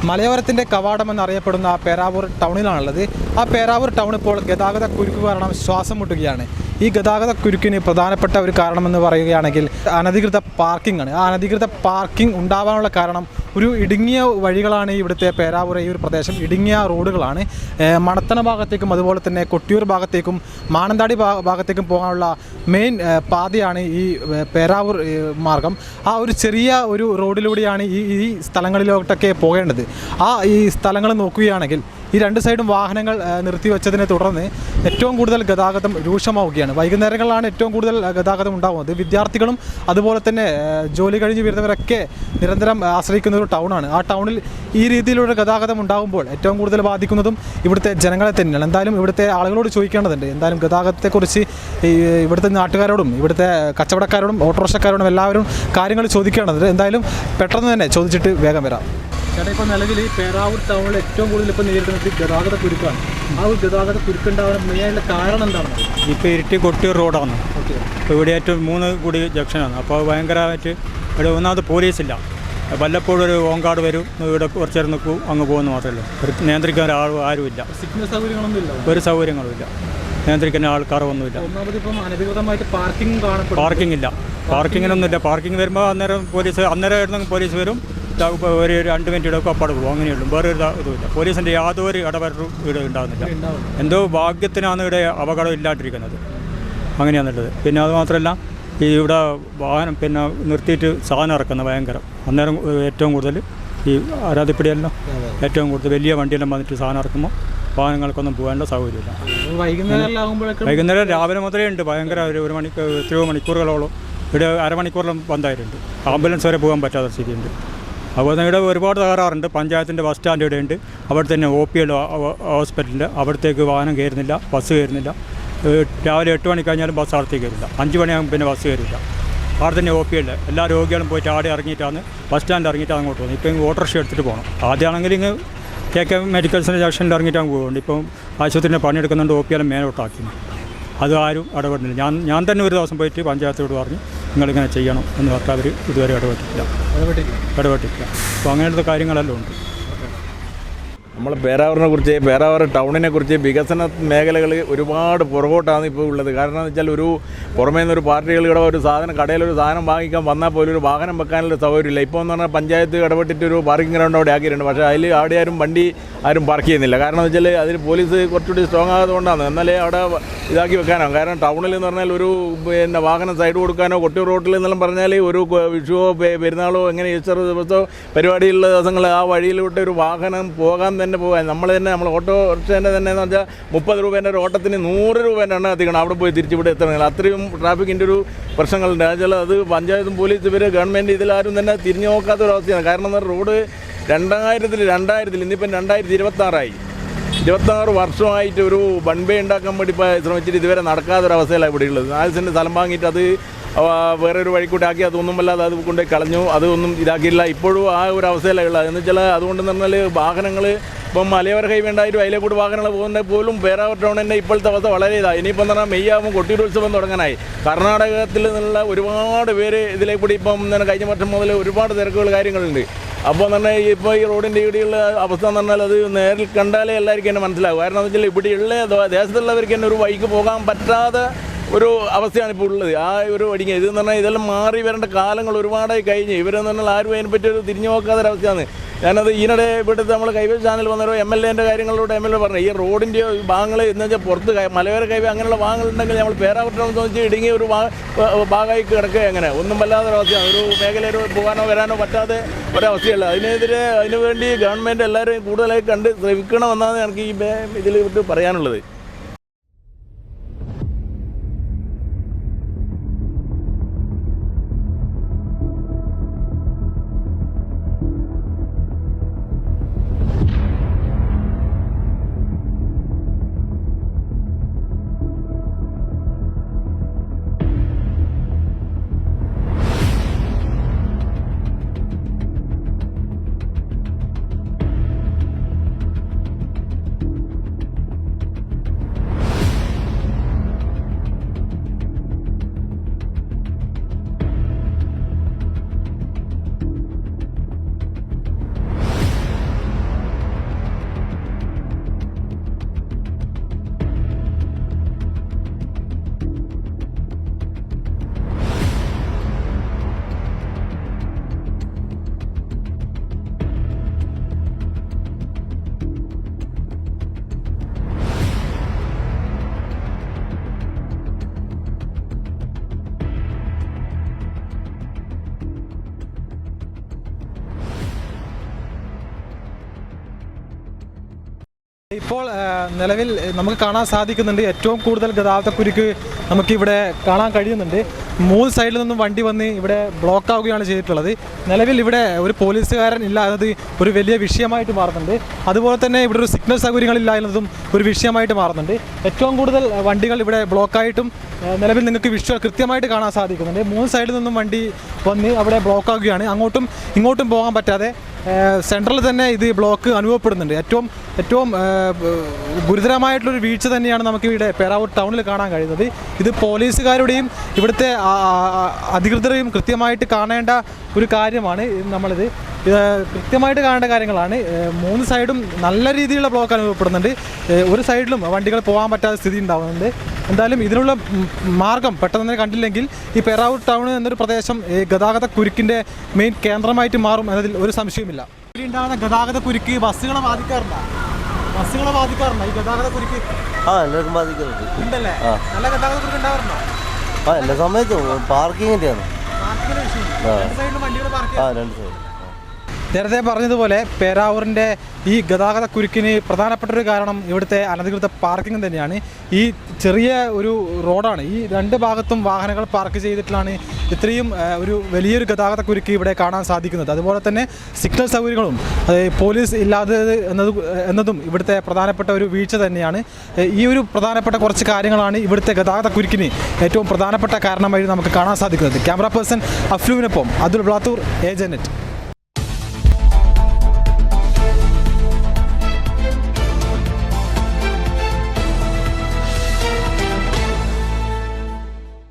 മലയോരത്തിൻ്റെ കവാടം എന്നറിയപ്പെടുന്ന പേരാവൂർ ടൗണിലാണുള്ളത്. ആ പേരാവൂർ ടൗൺ ഇപ്പോൾ ഗതാഗത കുരുക്ക് കാരണം ശ്വാസം മുട്ടുകയാണ്. ഈ ഗതാഗത കുരുക്കിന് പ്രധാനപ്പെട്ട ഒരു കാരണമെന്ന് പറയുകയാണെങ്കിൽ അനധികൃത പാർക്കിംഗ് ആണ്. ആ അനധികൃത പാർക്കിംഗ് ഉണ്ടാവാനുള്ള കാരണം ഒരു ഇടുങ്ങിയ വഴികളാണ്. ഇവിടുത്തെ പേരാവൂർ ഈ ഒരു പ്രദേശം ഇടുങ്ങിയ റോഡുകളാണ്. മണത്തണ ഭാഗത്തേക്കും അതുപോലെ തന്നെ കൊട്ടിയൂർ ഭാഗത്തേക്കും മാനന്തവാടി ഭാഗത്തേക്കും പോകാനുള്ള മെയിൻ പാതയാണ് ഈ പേരാവൂർ മാർഗം. ആ ഒരു ചെറിയ ഒരു റോഡിലൂടെയാണ് ഈ സ്ഥലങ്ങളിലോട്ടൊക്കെ പോകേണ്ടത്. ഈ സ്ഥലങ്ങൾ നോക്കുകയാണെങ്കിൽ ഈ രണ്ട് സൈഡും വാഹനങ്ങൾ നിർത്തിവെച്ചതിനെ തുടർന്ന് ഏറ്റവും കൂടുതൽ ഗതാഗതം രൂക്ഷമാവുകയാണ്. വൈകുന്നേരങ്ങളിലാണ് ഏറ്റവും കൂടുതൽ ഗതാഗതം ഉണ്ടാകുന്നത്. വിദ്യാർത്ഥികളും അതുപോലെ തന്നെ ജോലി കഴിഞ്ഞ് വരുന്നവരൊക്കെ നിരന്തരം ആശ്രയിക്കുന്ന ഒരു ടൗണാണ്. ആ ടൗണിൽ ഈ രീതിയിലുള്ള ഗതാഗതം ഉണ്ടാകുമ്പോൾ ഏറ്റവും കൂടുതൽ ബാധിക്കുന്നതും ഇവിടുത്തെ ജനങ്ങളെ തന്നെയാണ്. എന്തായാലും ഇവിടുത്തെ ആളുകളോട് ചോദിക്കേണ്ടതുണ്ട്. എന്തായാലും ഗതാഗതത്തെക്കുറിച്ച് ഇവിടുത്തെ നാട്ടുകാരോടും ഇവിടുത്തെ കച്ചവടക്കാരോടും ഓട്ടോറിക്ഷക്കാരോടും എല്ലാവരും കാര്യങ്ങൾ ചോദിക്കേണ്ടതുണ്ട്. എന്തായാലും പെട്ടെന്ന് തന്നെ ചോദിച്ചിട്ട് വേഗം വരാം. ചേട്ടാ, ഇപ്പോൾ നിലവിൽ പേരാവൂർ ടൗണിൽ ഏറ്റവും കൂടുതൽ ഇപ്പോൾ നേരിടുന്നത് ഗതാഗത കുരുക്കാണ്. ആ ഒരു ഗതാഗത കുരുക്കുണ്ടാവാൻ മെയിനായിട്ടുള്ള കാരണം എന്താണ്? ഇപ്പോൾ ഇരിട്ടി കൊട്ടിയൂർ റോഡാണ്. ഇപ്പോൾ ഇവിടെ ഏറ്റവും 3 കൂടി ജംഗ്ഷനാണ്. അപ്പോൾ ഭയങ്കരമായിട്ട് ഇവിടെ ഒന്നാമത് പോലീസില്ല. വല്ലപ്പോഴും ഒരു ഓങ്കാട് വരും, ഇവിടെ കുറച്ച് നേരം നിൽക്കും, അങ്ങ് പോകുന്നു മാത്രമല്ല. നിയന്ത്രിക്കാൻ ആരുമില്ല. സിഗ്നൽ സൗകര്യങ്ങളൊന്നും ഇല്ല. ഒരു സൗകര്യങ്ങളും ഇല്ല. നിയന്ത്രിക്കുന്ന ആൾക്കാരൊന്നുമില്ല. ഒന്നാമത് ഇപ്പം അനധികൃതമായിട്ട് പാർക്കിംഗ് കാണപ്പെടും. പാർക്കിംഗ് ഇല്ല. പാർക്കിങ്ങിനൊന്നുമില്ല. പാർക്കിംഗ് വരുമ്പോൾ അന്നേരം ഇടുന്നെങ്കിൽ പോലീസ് വരും. ഒരു 2 മിനിറ്റ് ഇടയ്ക്ക് അപ്പാട് പോകും. അങ്ങനെയുള്ളൂ. വേറെ ഇതുമില്ല. പോലീസിൻ്റെ യാതൊരു ഇടപെടലും ഇവിടെ ഉണ്ടാകുന്നില്ല. എന്തോ ഭാഗ്യത്തിനാണ് ഇവിടെ അപകടം ഇല്ലാണ്ടിരിക്കുന്നത്. അങ്ങനെയാണുള്ളത്. പിന്നെ അതുമാത്രമല്ല ഇവിടെ വാഹനം നിർത്തിയിട്ട് സാധനം ഇറക്കുന്നത് ഭയങ്കരം. അന്നേരം ഏറ്റവും കൂടുതൽ ഈ ആരാധിപ്പടിയെല്ലാം ഏറ്റവും കൂടുതൽ വലിയ വണ്ടിയെല്ലാം വന്നിട്ട് സാധനം ഇറക്കുമ്പോൾ വാഹനങ്ങൾക്കൊന്നും പോകാനുള്ള സൗകര്യമില്ല. വൈകുന്നേരം രാവിലെ മുതലേ ഉണ്ട് ഭയങ്കര. ഒരു എത്രയോ മണിക്കൂറുകളോളം ഇവിടെ അരമണിക്കൂറിലും ബന്ധമായിട്ടുണ്ട്. ആംബുലൻസ് വരെ പോകാൻ പറ്റാത്ത സ്ഥിതിയുണ്ട്. അതുപോലെ ഇവിടെ ഒരുപാട് തകരാറുണ്ട്. പഞ്ചായത്തിൻ്റെ ബസ് സ്റ്റാൻഡ് ഇവിടെ ഉണ്ട്. അവിടെ തന്നെ OPL ഹോസ്പിറ്റലിൻ്റെ അവിടത്തേക്ക് വാഹനം കയറുന്നില്ല, ബസ് കയറുന്നില്ല. രാവിലെ 8 മണി കഴിഞ്ഞാലും ബസ് അടുത്തേക്ക് കയറില്ല. 5 മണിയാകുമ്പോൾ പിന്നെ ബസ് കയറില്ല. അവിടെ തന്നെ OPL എല്ലാ രോഗികളും പോയിട്ട് ആടെ ഇറങ്ങിയിട്ടാണ് ബസ് സ്റ്റാൻഡിൽ ഇറങ്ങിയിട്ടാണ് അങ്ങോട്ട് പോകുന്നത്. ഇപ്പം ഓട്ടോറിക്ഷ എടുത്തിട്ട് പോകണം. ആദ്യമാണെങ്കിൽ ഇങ്ങ് KK മെഡിക്കൽസിൻ്റെ ജംഗ്ഷനിൽ ഇറങ്ങിയിട്ടാണ് പോകുന്നുണ്ട്. ഇപ്പം ആശുപത്രിൻ്റെ പണിയെടുക്കുന്നുണ്ട്. OPL മേലോട്ടാക്കി. അത് ആരും ഇടപെടുന്നില്ല. ഞാൻ തന്നെ ഒരു ദിവസം പോയിട്ട് പഞ്ചായത്തോട് പറഞ്ഞു നിങ്ങളിങ്ങനെ ചെയ്യണം എന്ന് പറഞ്ഞാൽ അവർ ഇതുവരെ ഇടപെട്ടിട്ടില്ല. അപ്പോൾ അങ്ങനത്തെ കാര്യങ്ങളെല്ലാം ഉണ്ട്. നമ്മൾ പേരാവൂർ ടൗണിനെ കുറിച്ച് വികസന മേഖലകൾ ഒരുപാട് പുറകോട്ടാണ് ഇപ്പോൾ ഉള്ളത്. കാരണം എന്ന് വെച്ചാൽ പുറമേ നിന്നൊരു പാർട്ടികളുടെ ഒരു കടയിലൊരു സാധനം വാങ്ങിക്കാൻ വന്നാൽ പോലും ഒരു വാഹനം വെക്കാനുള്ള സൗകര്യമില്ല. ഇപ്പോൾ എന്ന് പറഞ്ഞാൽ പഞ്ചായത്ത് ഇടപെട്ടിട്ട് ഒരു പാർക്കിംഗ് ഗ്രൗണ്ട് അവിടെ ആക്കിയിട്ടുണ്ട്. പക്ഷേ അവിടെ വണ്ടി ആരും പാർക്ക് ചെയ്യുന്നില്ല. കാരണം എന്ന് വെച്ചാൽ അതിൽ പോലീസ് കുറച്ചുകൂടി സ്ട്രോങ് ആയതുകൊണ്ടാണ്. എന്നാലേ അവിടെ ഇതാക്കി വെക്കാനോ. കാരണം ടൗണിൽ എന്ന് പറഞ്ഞാൽ ഒരു വാഹനം സൈഡ് കൊടുക്കാനോ കൊട്ടിയൂർ റോഡിൽ എന്നെല്ലാം പറഞ്ഞാൽ ഒരു വിഷുവോ പെരുന്നാളോ എങ്ങനെ ഈസ്റ്റർ ദിവസമോ പരിപാടിയുള്ള ദിവസങ്ങൾ ആ വഴിയിലോട്ട് ഒരു വാഹനം പോകാൻ പോകാൻ നമ്മൾ ഓട്ടോറിക്ഷേൻ്റെ തന്നെ എന്ന് വെച്ചാൽ 30 രൂപേൻ്റെ ഒരു ഓട്ടത്തിന് 100 രൂപേൻ്റെ എണ്ണ എത്തിക്കണം. അവിടെ പോയി തിരിച്ചിവിടെ എത്തണമെങ്കിൽ അത്രയും ട്രാഫിക്കിൻ്റെ ഒരു പ്രശ്നങ്ങളുണ്ട്. എന്നുവെച്ചാൽ അത് പഞ്ചായത്തും പോലീസ് ഗവൺമെൻറ് ഇതിലാരും തന്നെ തിരിഞ്ഞു നോക്കാത്തൊരവസ്ഥയാണ്. കാരണം എന്നാൽ റോഡ് 2000 ഇന്നിപ്പം 2026 26 വർഷമായിട്ട് ഒരു വൺ വേ ഉണ്ടാക്കാൻ വേണ്ടി ശ്രമിച്ചിട്ട് ഇതുവരെ നടക്കാത്തൊരവസ്ഥയിലാണ് ഇവിടെ ഉള്ളത്. 4 സെൻറ്റ് സ്ഥലം വാങ്ങിയിട്ട് അത് വേറെ ഒരു വഴിക്കൂട്ടാക്കി അതൊന്നുമല്ലാതെ അത് കൊണ്ട് കളഞ്ഞു. അതൊന്നും ഇതാക്കിയില്ല. ഇപ്പോഴും ആ ഒരു അവസ്ഥയിലാണ് ഉള്ളത്. എന്ന് വെച്ചാൽ അതുകൊണ്ടെന്ന് പറഞ്ഞാൽ വാഹനങ്ങൾ ഇപ്പം മലയോര ഹൈവേ ഉണ്ടായിട്ട് അതിലെ കൂടി വാഹനങ്ങൾ പോകുന്നത് പോലും പേരാവൂർ ടൗണിൻ്റെ ഇപ്പോഴത്തെ അവസ്ഥ വളരെ ഇതാണ്. ഇനിയിപ്പം എന്ന് പറഞ്ഞാൽ മെയ്യാകുമ്പോൾ കൊട്ടിയൂർ ഉത്സവം തുടങ്ങാനായി. കർണാടകത്തിൽ നിന്നുള്ള ഒരുപാട് പേര് ഇതിലെ കൂടി ഇപ്പം കഴിഞ്ഞ വർഷം മുതൽ ഒരുപാട് തിരക്കുകൾ കാര്യങ്ങളുണ്ട്. അപ്പോൾ എന്ന് പറഞ്ഞാൽ ഇപ്പോൾ ഈ റോഡിൻ്റെ ഇവിടെയുള്ള അവസ്ഥ എന്ന് പറഞ്ഞാൽ അത് നേരിൽ കണ്ടാലേ എല്ലാവർക്കും തന്നെ മനസ്സിലാകും. കാരണം എന്ന് വെച്ചാൽ ഇവിടെയുള്ള ദേശത്തുള്ളവർക്ക് തന്നെ ഒരു വഴിക്ക് പോകാൻ പറ്റാതെ ഒരു അവസ്ഥയാണ് ഇപ്പോൾ ഉള്ളത്. ആ ഒരു ഒടുങ്ങി ഇതെന്ന് പറഞ്ഞാൽ ഇതെല്ലാം മാറി വരേണ്ട കാലങ്ങൾ ഒരുപാടായി കഴിഞ്ഞ് ഇവരെന്ന് പറഞ്ഞാൽ ആരും അതിനെപ്പറ്റി ഒരു തിരിഞ്ഞു നോക്കാത്തൊരവസ്ഥയാണ്. ഞാനത് ഈയിടെ ഇവിടുത്തെ നമ്മൾ കൈവേശ് ചാനൽ വന്നൊരു MLAൻ്റെ കാര്യങ്ങളിലൂടെ MLA പറഞ്ഞു ഈ റോഡിൻ്റെ ഭാഗങ്ങൾ എന്ന് വെച്ചാൽ പുറത്ത് മലയോര കൈവേ അങ്ങനെയുള്ള ഭാഗങ്ങളുണ്ടെങ്കിൽ നമ്മൾ പേരാവൂർ ടൗൺ വെച്ച് ഇടുങ്ങിയ ഒരു ഭാഗമായി കിടക്കുക അങ്ങനെ ഒന്നും വല്ലാത്തൊരവസ്ഥയാണ്. ഒരു മേഖലയിൽ പോകാനോ വരാനോ പറ്റാതെ ഒരവസ്ഥയല്ല. അതിനുവേണ്ടി ഗവൺമെൻറ് എല്ലാവരും കൂടുതലായി കണ്ട് ശ്രമിക്കണമെന്നാണ് എനിക്ക് ഈ ഇതിൽ പറയാനുള്ളത്. ഇപ്പോൾ നിലവിൽ നമുക്ക് കാണാൻ സാധിക്കുന്നുണ്ട് ഏറ്റവും കൂടുതൽ ഗതാഗതക്കുരുക്ക് നമുക്കിവിടെ കാണാൻ കഴിയുന്നുണ്ട്. 3 സൈഡിൽ നിന്നും വണ്ടി വന്ന് ഇവിടെ ബ്ലോക്ക് ആവുകയാണ് ചെയ്തിട്ടുള്ളത്. നിലവിൽ ഇവിടെ ഒരു പോലീസുകാരൻ ഇല്ലാത്തത് ഒരു വലിയ വിഷയമായിട്ട് മാറുന്നുണ്ട്. അതുപോലെ തന്നെ ഇവിടെ ഒരു സിഗ്നൽ സൗകര്യങ്ങളില്ല എന്നതും ഒരു വിഷയമായിട്ട് മാറുന്നുണ്ട്. ഏറ്റവും കൂടുതൽ വണ്ടികൾ ഇവിടെ ബ്ലോക്കായിട്ടും നിലവിൽ നിങ്ങൾക്ക് വിഷ്വൽ കൃത്യമായിട്ട് കാണാൻ സാധിക്കുന്നുണ്ട്. 3 സൈഡിൽ നിന്നും വണ്ടി വന്ന് അവിടെ ബ്ലോക്ക് ആവുകയാണ്. അങ്ങോട്ടും ഇങ്ങോട്ടും പോകാൻ പറ്റാതെ സെൻട്രലിൽ തന്നെ ഇത് ബ്ലോക്ക് അനുഭവപ്പെടുന്നുണ്ട്. ഏറ്റവും ഗുരുതരമായിട്ടുള്ളൊരു വീഴ്ച തന്നെയാണ് നമുക്ക് ഇവിടെ പേരാവൂർ ടൗണിൽ കാണാൻ കഴിയുന്നത്. ഇത് പോലീസുകാരുടെയും ഇവിടുത്തെ അധികൃതരെയും കൃത്യമായിട്ട് കാണേണ്ട ഒരു കാര്യമാണ്. നമ്മളിത് കൃത്യമായിട്ട് കാണേണ്ട കാര്യങ്ങളാണ്. 3 സൈഡും നല്ല രീതിയിലുള്ള ബ്ലോക്ക് അനുഭവപ്പെടുന്നുണ്ട്. ഒരു സൈഡിലും വണ്ടികൾ പോകാൻ പറ്റാത്ത സ്ഥിതി ഉണ്ടാകുന്നുണ്ട്. എന്തായാലും ഇതിനുള്ള മാർഗം പെട്ടെന്ന് തന്നെ കണ്ടില്ലെങ്കിൽ ഈ പേരാവൂർ ടൗൺ എന്നൊരു പ്രദേശം ഗതാഗത കുരുക്കിൻ്റെ മെയിൻ കേന്ദ്രമായിട്ട് മാറും എന്നതിൽ ഒരു സംശയമില്ല. ഉണ്ടാകുന്ന ഗതാഗത കുരുക്ക് ബസ്സുകളെ ബാധിക്കാറുണ്ടോ? ഈ ഗതാഗത കുരുക്ക് എല്ലാവർക്കും ബാധിക്കുന്നുണ്ട്. ഉണ്ടല്ലേ? നല്ല ഗതാഗത കുരുക്ക് ഉണ്ടാവാറുണ്ടോ? എല്ലാ സമയത്തും പാർക്കിങ്ങിൻ്റെയാണ്. സൈഡിലും വണ്ടികൾ പാർക്ക്. രണ്ട് സൈഡ്. നേരത്തെ പറഞ്ഞതുപോലെ പേരാവൂരിൻ്റെ ഈ ഗതാഗത കുരുക്കിന് പ്രധാനപ്പെട്ടൊരു കാരണം ഇവിടുത്തെ അനധികൃത പാർക്കിംഗ് തന്നെയാണ്. ഈ ചെറിയ ഒരു റോഡാണ്. ഈ 2 ഭാഗത്തും വാഹനങ്ങൾ പാർക്ക് ചെയ്തിട്ടാണ് ഇത്രയും ഒരു വലിയൊരു ഗതാഗത കുരുക്ക് ഇവിടെ കാണാൻ സാധിക്കുന്നത്. അതുപോലെ തന്നെ സിഗ്നൽ സൗകര്യങ്ങളും പോലീസ് ഇല്ലാതെ എന്നതും ഇവിടുത്തെ പ്രധാനപ്പെട്ട ഒരു വീഴ്ച തന്നെയാണ്. ഈ ഒരു പ്രധാനപ്പെട്ട കുറച്ച് കാര്യങ്ങളാണ് ഇവിടുത്തെ ഗതാഗത കുരുക്കിന് ഏറ്റവും പ്രധാനപ്പെട്ട കാരണമായി നമുക്ക് കാണാൻ സാധിക്കുന്നത്. ക്യാമറ പേഴ്സൺ അഫ്ലുവിനൊപ്പം അതുൽ ബ്ലാത്തൂർ, ഏജനെറ്റ്.